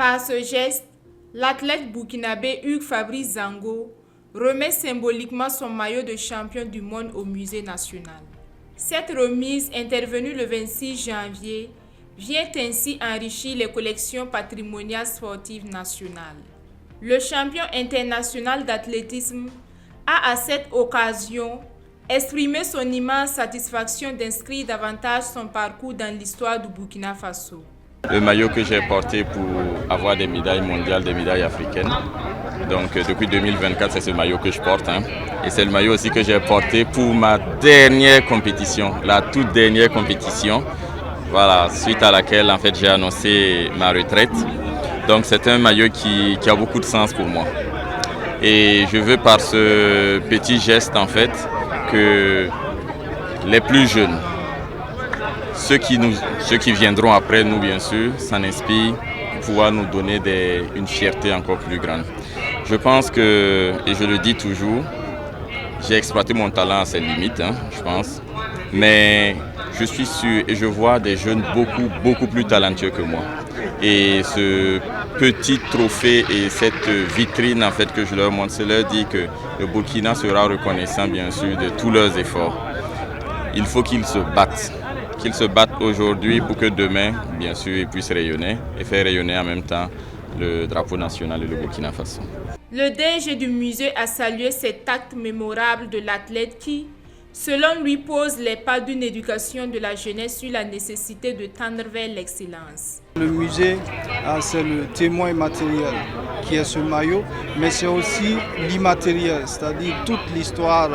Par ce geste, l'athlète burkinabé Hugues Fabrice Zango remet symboliquement son maillot de champion du monde au musée national. Cette remise, intervenue le 26 janvier, vient ainsi enrichir les collections patrimoniales sportives nationales. Le champion international d'athlétisme a à cette occasion exprimé son immense satisfaction d'inscrire davantage son parcours dans l'histoire du Burkina Faso. Le maillot que j'ai porté pour avoir des médailles mondiales, des médailles africaines. Donc depuis 2024, c'est ce maillot que je porte. Et c'est le maillot aussi que j'ai porté pour ma dernière compétition, la toute dernière compétition. Voilà, suite à laquelle en fait j'ai annoncé ma retraite. Donc c'est un maillot qui a beaucoup de sens pour moi. Et je veux par ce petit geste en fait que les plus jeunes, ceux qui viendront après nous bien sûr, s'en inspirent pour pouvoir nous donner une fierté encore plus grande. Je pense que, et je le dis toujours, j'ai exploité mon talent à ses limites, je pense. Mais je suis sûr et je vois des jeunes beaucoup plus talentueux que moi. Et ce petit trophée et cette vitrine en fait que je leur montre, c'est leur dire que le Burkina sera reconnaissant bien sûr de tous leurs efforts. Il faut qu'ils se battent aujourd'hui pour que demain, bien sûr, ils puissent rayonner et faire rayonner en même temps le drapeau national et le Burkina Faso. Le DG du musée a salué cet acte mémorable de l'athlète qui, selon lui, pose les pas d'une éducation de la jeunesse sur la nécessité de tendre vers l'excellence. Le musée, c'est le témoin matériel qui est ce maillot, mais c'est aussi l'immatériel, c'est-à-dire toute l'histoire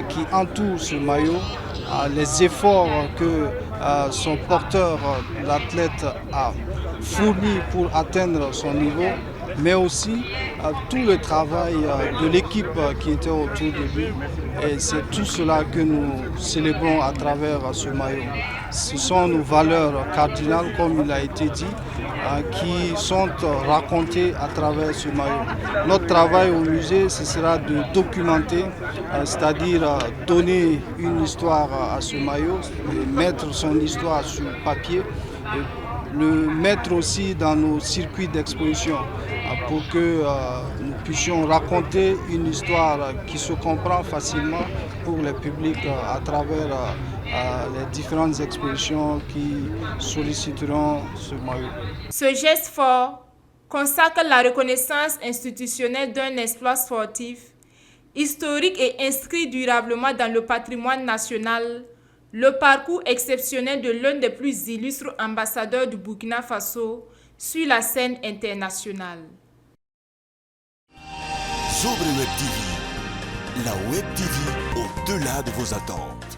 qui entoure ce maillot, les efforts que son porteur, l'athlète, a fournis pour atteindre son niveau, mais aussi tout le travail de l'équipe qui était autour de lui. Et c'est tout cela que nous célébrons à travers ce maillot. Ce sont nos valeurs cardinales, comme il a été dit, qui sont racontées à travers ce maillot. Notre travail au musée, ce sera de documenter, c'est-à-dire donner une histoire à ce maillot, mettre son histoire sur papier, le mettre aussi dans nos circuits d'exposition pour que nous puissions raconter une histoire qui se comprend facilement pour le public à travers les différentes expositions qui solliciteront ce maillot. Ce geste fort consacre la reconnaissance institutionnelle d'un exploit sportif, historique et inscrit durablement dans le patrimoine national, le parcours exceptionnel de l'un des plus illustres ambassadeurs du Burkina Faso sur la scène internationale. Sobre Web TV, la Web TV au-delà de vos attentes.